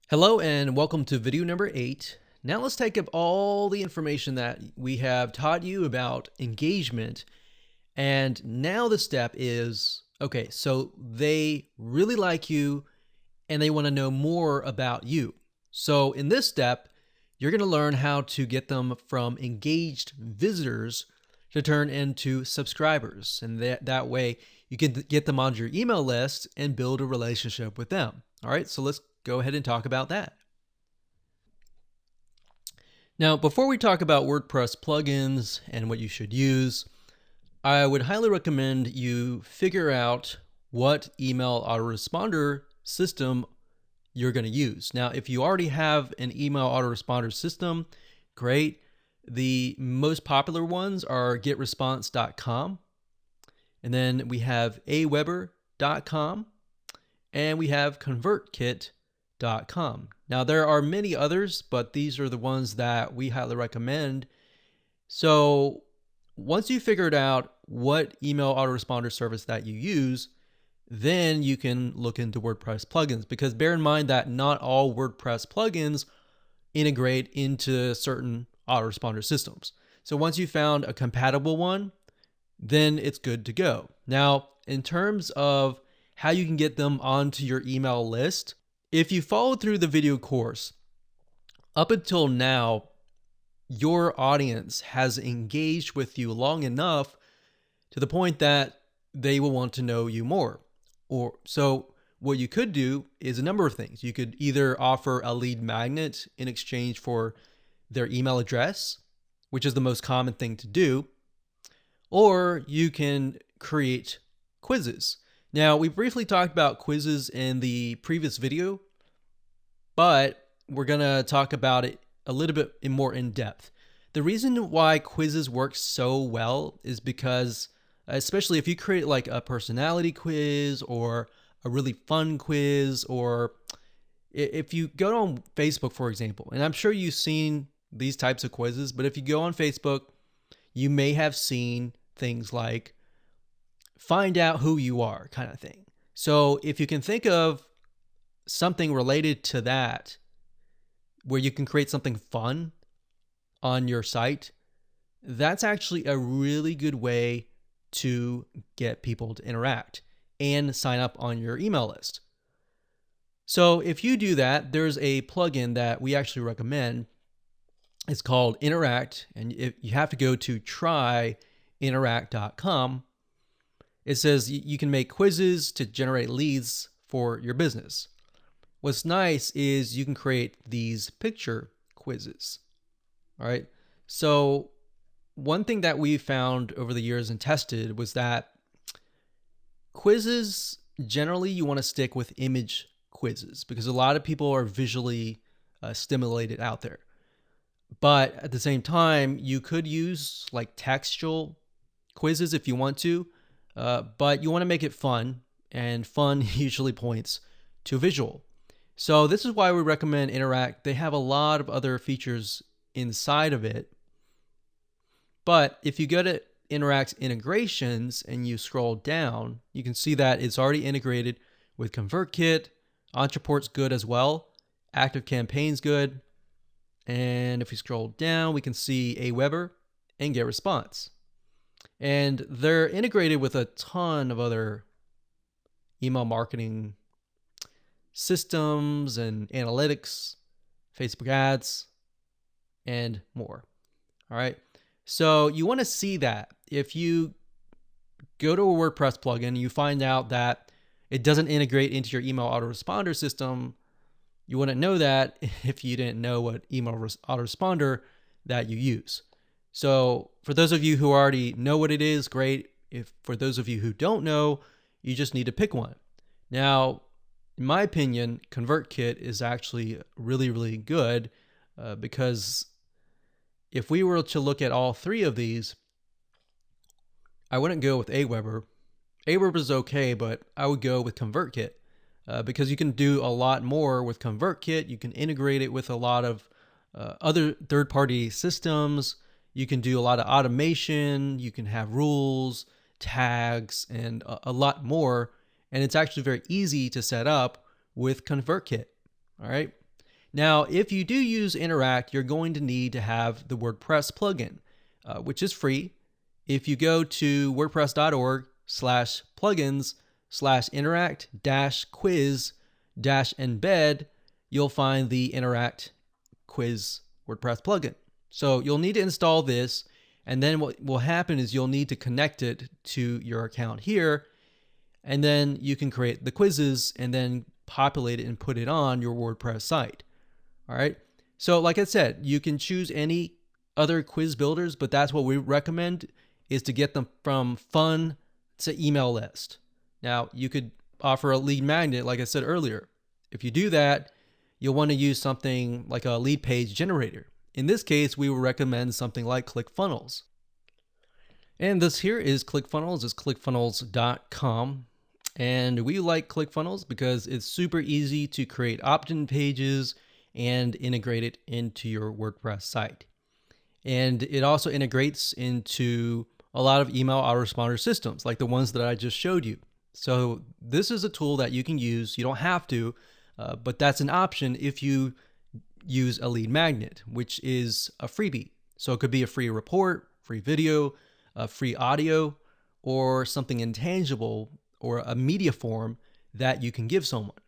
Hello and welcome to video number 8. Now let's take up all the information that we have taught you about engagement. And now the step is, okay, so they really like you and they want to know more about you. So in this step, you're going to learn how to get them from engaged visitors to turn into subscribers. And that way you can get them onto your email list and build a relationship with them. All right, so let's go ahead and talk about that. Now, before we talk about WordPress plugins and what you should use, I would highly recommend you figure out what email autoresponder system you're going to use. Now, if you already have an email autoresponder system, great. The most popular ones are getresponse.com, and then we have aweber.com, and we have convertkit.com. Now, there are many others, but these are the ones that we highly recommend. So once you figured out what email autoresponder service that you use, then you can look into WordPress plugins, because bear in mind that not all WordPress plugins integrate into certain autoresponder systems. So once you found a compatible one, then it's good to go. Now, in terms of how you can get them onto your email list, if you follow through the video course, up until now, your audience has engaged with you long enough to the point that they will want to know you more. So what you could do is a number of things. You could either offer a lead magnet in exchange for their email address, which is the most common thing to do, or you can create quizzes. Now, we briefly talked about quizzes in the previous video, but we're going to talk about it a little bit more in depth. The reason why quizzes work so well is because, especially if you create like a personality quiz or a really fun quiz, or if you go on Facebook, for example, and I'm sure you've seen these types of quizzes, but if you go on Facebook, you may have seen things like find out who you are kind of thing. So if you can think of something related to that, where you can create something fun on your site, that's actually a really good way to get people to interact and sign up on your email list. So if you do that, there's a plugin that we actually recommend. It's called Interact, and you have to go to tryinteract.com. It says you can make quizzes to generate leads for your business. What's nice is you can create these picture quizzes. All right. So one thing that we found over the years and tested was that quizzes, generally you want to stick with image quizzes, because a lot of people are visually stimulated out there. But at the same time, you could use like textual quizzes if you want to, but you want to make it fun, and fun usually points to visual. So this is why we recommend Interact. They have a lot of other features inside of it. But if you go to Interact integrations and you scroll down, you can see that it's already integrated with ConvertKit. Entreport's good as well. ActiveCampaign's good. And if we scroll down, we can see Aweber and GetResponse. And they're integrated with a ton of other email marketing systems and analytics, Facebook ads, and more. All right. So you want to see that. If you go to a WordPress plugin, you find out that it doesn't integrate into your email autoresponder system, you wouldn't know that if you didn't know what email autoresponder that you use. So for those of you who already know what it is, great. If for those of you who don't know, you just need to pick one. Now, in my opinion, ConvertKit is actually really, really good, because if we were to look at all three of these, I wouldn't go with Aweber. Aweber is okay, but I would go with ConvertKit, because you can do a lot more with ConvertKit. You can integrate it with a lot of other third-party systems. You can do a lot of automation. You can have rules, tags, and a lot more. And it's actually very easy to set up with ConvertKit. All right. Now, if you do use Interact, you're going to need to have the WordPress plugin, which is free. If you go to wordpress.org/plugins/interact-quiz-embed, you'll find the Interact Quiz WordPress plugin. So you'll need to install this, and then what will happen is you'll need to connect it to your account here, and then you can create the quizzes and then populate it and put it on your WordPress site. All right. So like I said, you can choose any other quiz builders, but that's what we recommend, is to get them from fun to email list. Now, you could offer a lead magnet, like I said earlier. If you do that, you'll want to use something like a lead page generator. In this case, we would recommend something like ClickFunnels. And this here is ClickFunnels. It's clickfunnels.com. And we like ClickFunnels because it's super easy to create opt-in pages and integrate it into your WordPress site. And it also integrates into a lot of email autoresponder systems, like the ones that I just showed you. So this is a tool that you can use. You don't have to, but that's an option if you use a lead magnet, which is a freebie. So it could be a free report, free video, free audio, or something intangible or a media form that you can give someone.